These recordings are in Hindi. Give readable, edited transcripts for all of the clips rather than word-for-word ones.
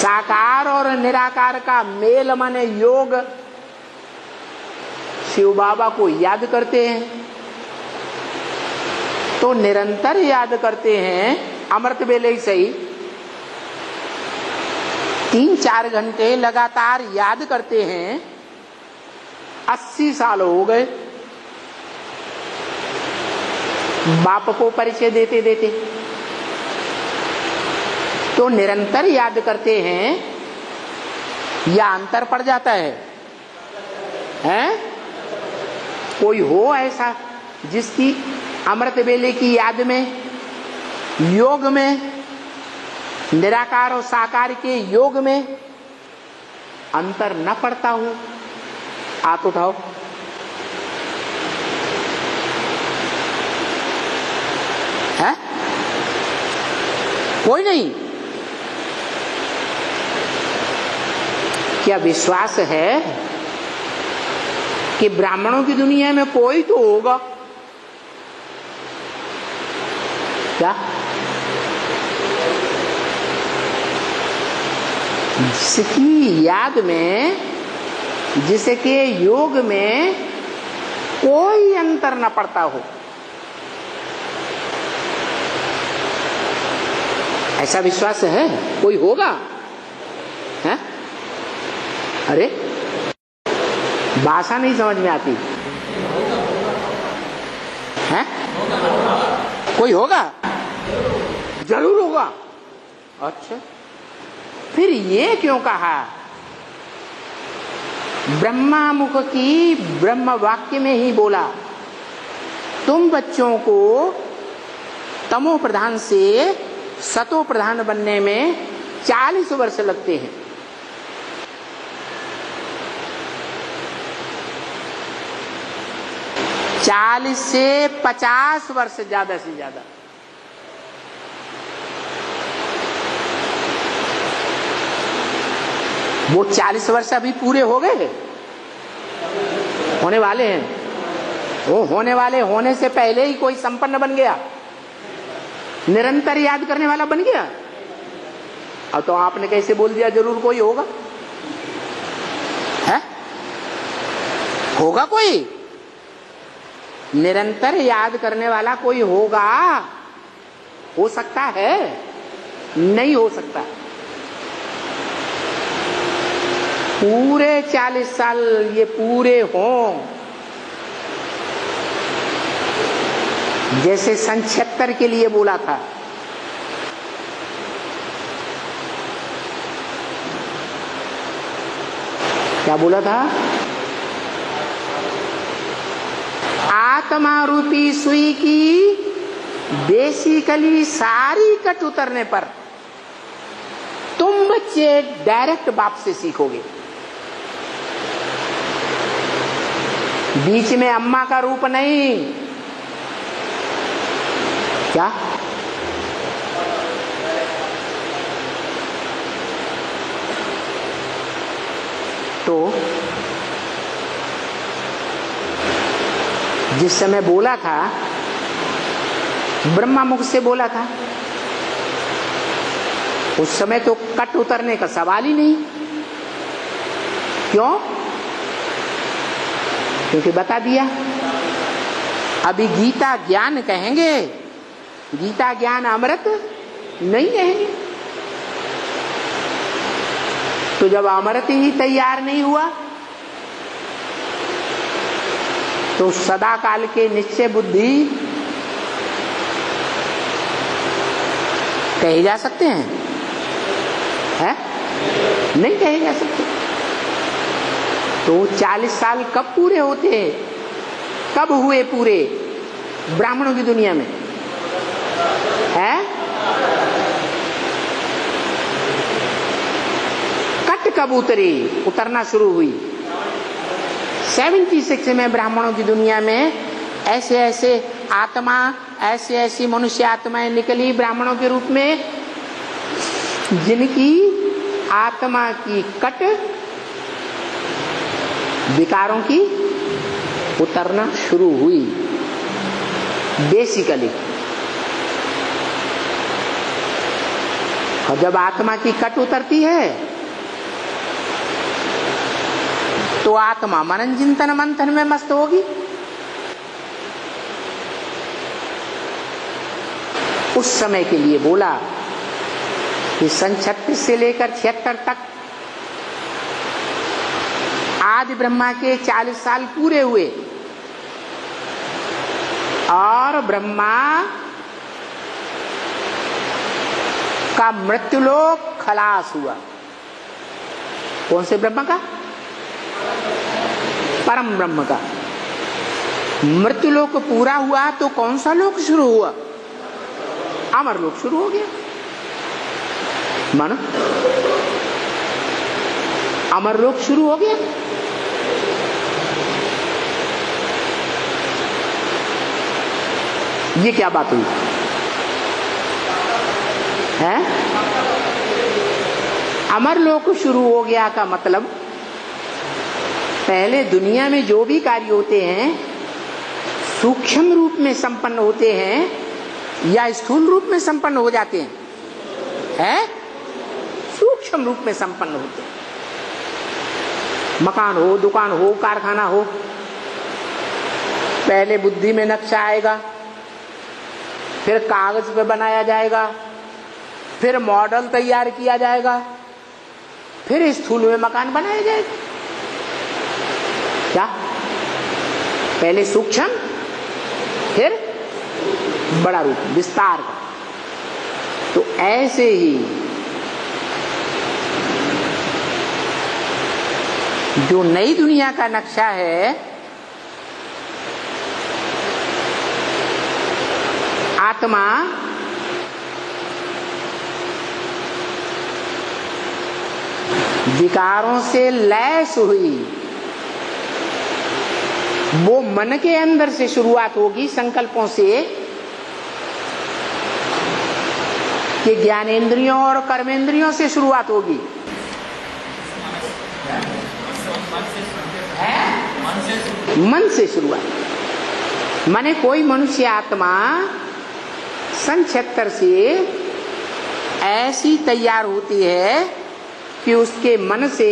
साकार और निराकार का मेल माने योग शिव बाबा को याद करते हैं तो निरंतर याद करते हैं। अमृत वेले ही सही 3-4 घंटे लगातार याद करते हैं। 80 साल हो गए बाप को परिचय देते देते, तो निरंतर याद करते हैं या अंतर पड़ जाता है? हैं? कोई हो ऐसा जिसकी अमृत वेले की याद में, योग में, निराकार और साकार के योग में अंतर न पड़ता हो? हाथ उठाओ। है? कोई नहीं? क्या विश्वास है कि ब्राह्मणों की दुनिया में कोई तो होगा? क्या जिसकी याद में, जिसके योग में कोई अंतर न पड़ता हो? ऐसा विश्वास है? कोई होगा? है? अरे भाषा नहीं समझ में आती है? कोई होगा? जरूर होगा। अच्छा, फिर ये क्यों कहा? ब्रह्मा मुख की ब्रह्म वाक्य में ही बोला, तुम बच्चों को तमो प्रधान से सतो प्रधान बनने में 40 वर्ष लगते हैं। चालीस से 50 वर्ष ज्यादा से ज्यादा। वो 40 वर्ष अभी पूरे हो गए, होने वाले हैं। वो होने वाले होने से पहले ही कोई संपन्न बन गया, निरंतर याद करने वाला बन गया। अब तो आपने कैसे बोल दिया जरूर कोई होगा? है? होगा कोई? निरंतर याद करने वाला कोई होगा? हो सकता है? नहीं हो सकता। पूरे 40 साल ये पूरे हों, जैसे सन 76 के लिए बोला था। क्या बोला था? आत्मा रूपी सुई की बेसिकली सारी कट उतरने पर तुम बच्चे डायरेक्ट बाप से सीखोगे। बीच में अम्मा का रूप नहीं। क्या? तो जिस समय बोला था, ब्रह्मा मुख से बोला था, उस समय तो कट उतरने का सवाल ही नहीं। क्यों? क्योंकि बता दिया। अभी गीता ज्ञान कहेंगे, गीता ज्ञान अमृत नहीं कहेंगे। तो जब अमृत ही तैयार नहीं हुआ तो सदा काल के निश्चय बुद्धि कहे जा सकते हैं? है? नहीं कहे जा सकते। तो 40 साल कब पूरे होते हैं? कब हुए पूरे ब्राह्मणों की दुनिया में? है? कट कब उतरी, उतरना शुरू हुई? 76 में ब्राह्मणों की दुनिया में ऐसे ऐसे आत्मा, ऐसी ऐसी मनुष्य आत्माएं निकली ब्राह्मणों के रूप में, जिनकी आत्मा की कट विकारों की उतरना शुरू हुई। बेसिकली और जब आत्मा की कट उतरती है तो आत्मा मनन चिंतन मंथन में मस्त होगी। उस समय के लिए बोला कि सन 36 से लेकर 76 तक आदि ब्रह्मा के 40 साल पूरे हुए और ब्रह्मा का मृत्युलोक खलास हुआ। कौन से ब्रह्मा का? परम ब्रह्म का। मृत्युलोक पूरा हुआ तो कौन सा लोक शुरू हुआ? अमर लोक शुरू हो गया। मानो अमर लोक शुरू हो गया। ये क्या बात हुई है? अमर लोक शुरू हो गया का मतलब पहले दुनिया में जो भी कार्य होते हैं सूक्ष्म रूप में संपन्न होते हैं या स्थूल रूप में संपन्न हो जाते हैं? सूक्ष्म रूप में संपन्न होते हैं। मकान हो, दुकान हो, कारखाना हो, पहले बुद्धि में नक्शा आएगा, फिर कागज पे बनाया जाएगा, फिर मॉडल तैयार किया जाएगा, फिर स्थूल में मकान बनाया जाएगा। क्या? पहले सूक्ष्म फिर बड़ा रूप, विस्तार का। तो ऐसे ही जो नई दुनिया का नक्शा है, आत्मा विकारों से लैस हुई। वो मन के अंदर से शुरुआत होगी, संकल्पों से, कि ज्ञानेंद्रियों और कर्मेंद्रियों से शुरुआत होगी। मन से शुरुआत। माने कोई मनुष्य आत्मा सन 76 से ऐसी तैयार होती है कि उसके मन से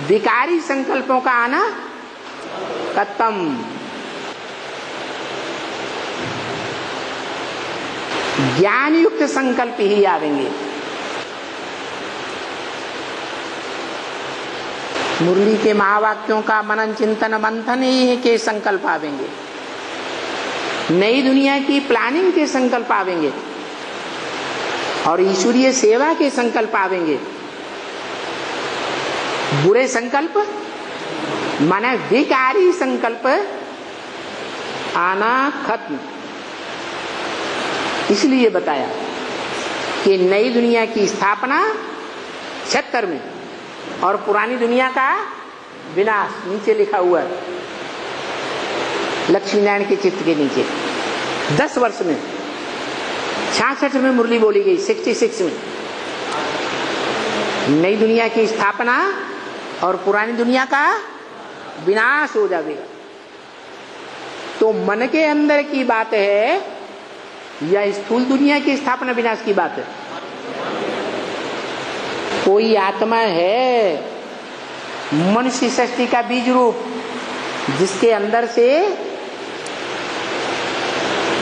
विकारी संकल्पों का आना खत्म। ज्ञान युक्त संकल्प ही आवेंगे। मुरली के महावाक्यों का मनन चिंतन मंथन ही के संकल्प आवेंगे। नई दुनिया की प्लानिंग के संकल्प आवेंगे और ईश्वरीय सेवा के संकल्प आवेंगे। बुरे संकल्प माने विकारी संकल्प आना खत्म। इसलिए बताया कि नई दुनिया की स्थापना 76 में और पुरानी दुनिया का विनाश नीचे लिखा हुआ है, लक्ष्मी नारायण के चित्र के नीचे। 10 वर्ष में 66 में मुरली बोली गई, 66 में नई दुनिया की स्थापना और पुरानी दुनिया का विनाश हो जाएगा। तो मन के अंदर की बात है या स्थूल दुनिया की स्थापना विनाश की बात है? कोई आत्मा है मनुष्य सृष्टि का बीज रूप, जिसके अंदर से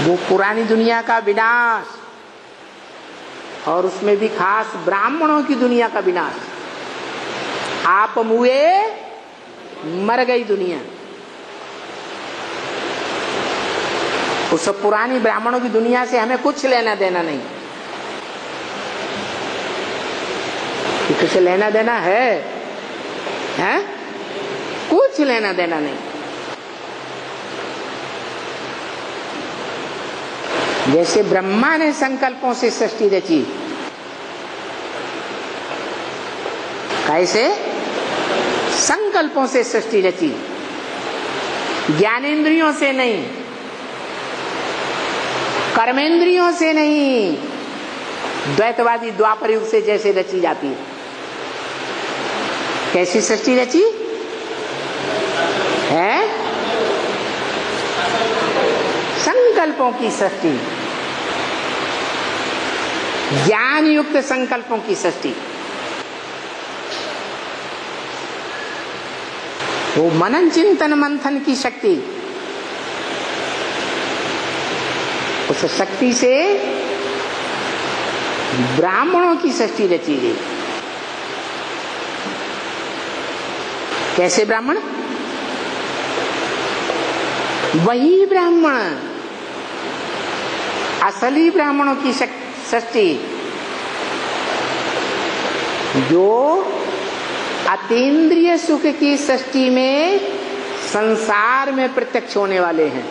वो पुरानी दुनिया का विनाश और उसमें भी खास ब्राह्मणों की दुनिया का विनाश। आप मुए मर गई दुनिया। उस पुरानी ब्राह्मणों की दुनिया से हमें कुछ लेना देना नहीं। कुछ लेना देना है? कुछ लेना देना नहीं। जैसे ब्रह्मा ने संकल्पों से सृष्टि रची, कैसे? संकल्पों से सृष्टि रची, ज्ञानेंद्रियों से नहीं, कर्मेंद्रियों से नहीं, द्वैतवादी द्वापर युग से जैसे रची जाती है। कैसी सृष्टि रची है? संकल्पों की सृष्टि। ज्ञान युक्त संकल्पों की सृष्टि, वो मनन चिंतन मंथन की शक्ति, उस शक्ति से ब्राह्मणों की सृष्टि रची गई। कैसे ब्राह्मण? वही ब्राह्मण, असली ब्राह्मणों की सृष्टि जो अतीन्द्रिय सुख की सृष्टि में संसार में प्रत्यक्ष होने वाले हैं।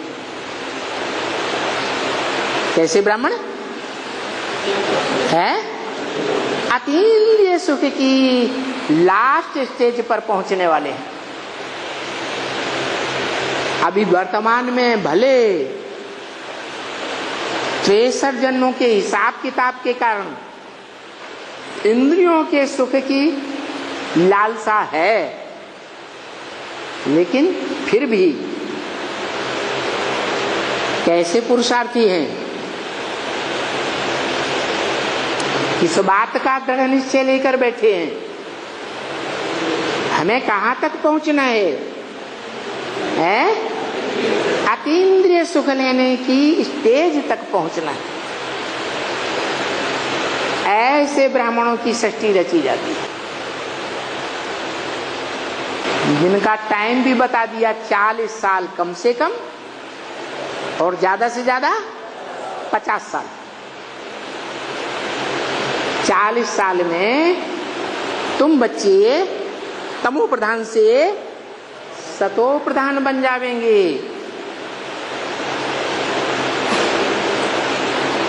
कैसे ब्राह्मण है? अतीन्द्रिय सुख की लास्ट स्टेज पर पहुंचने वाले हैं। अभी वर्तमान में भले 63 जन्मों के हिसाब किताब के कारण इंद्रियों के सुख की लालसा है, लेकिन फिर भी कैसे पुरुषार्थी हैं? किस बात का दृढ़ निश्चय लेकर बैठे हैं? हमें कहां तक पहुंचना है? अतीन्द्रिय सुख लेने की स्टेज तक पहुंचना है। ऐसे ब्राह्मणों की सृष्टि रची जाती है, जिनका टाइम भी बता दिया 40 साल कम से कम और ज्यादा से ज्यादा 50 साल। 40 साल में तुम बच्चे तमो प्रधान से सतो प्रधान बन जावेंगे।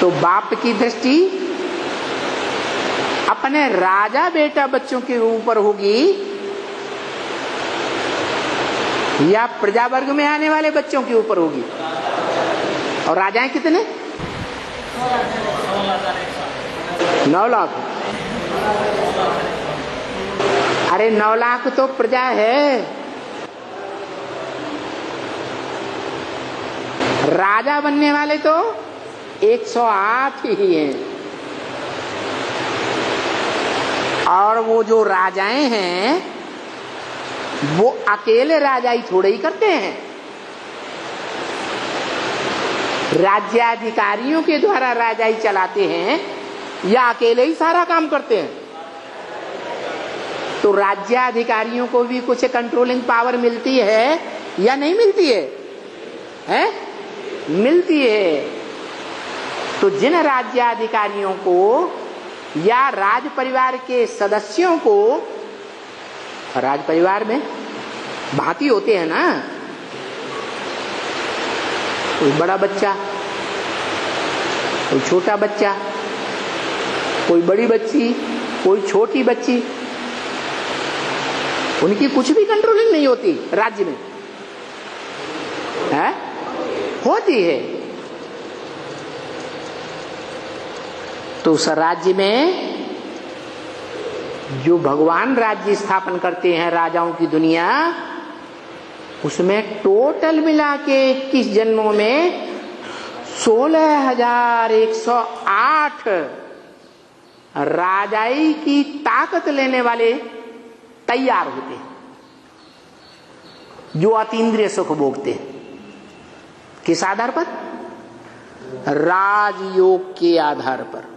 तो बाप की दृष्टि अपने राजा बेटा बच्चों के ऊपर होगी या प्रजा वर्ग में आने वाले बच्चों के ऊपर होगी? और राजाएं कितने? 9 लाख। अरे 9 लाख तो प्रजा है, राजा बनने वाले तो 108 ही हैं। और वो जो राजाएं हैं वो अकेले राजा ही थोड़े ही करते हैं, राज्याधिकारियों के द्वारा राजा ही चलाते हैं या अकेले ही सारा काम करते हैं? तो राज्याधिकारियों को भी कुछ कंट्रोलिंग पावर मिलती है या नहीं मिलती है? हैं? मिलती है। तो जिन राज्याधिकारियों को या राज परिवार के सदस्यों को, राज परिवार में भांति होते हैं ना, कोई बड़ा बच्चा, कोई छोटा बच्चा, कोई बड़ी बच्ची, कोई छोटी बच्ची, उनकी कुछ भी कंट्रोलिंग नहीं होती राज्य में, है? होती है। तो उस राज्य में जो भगवान राज्य स्थापन करते हैं, राजाओं की दुनिया, उसमें टोटल मिला के 21 जन्मों में 16,108 राजाई की ताकत लेने वाले तैयार होते हैं, जो अतीन्द्रिय सुख भोगते हैं। किस आधार पर? राजयोग के आधार पर।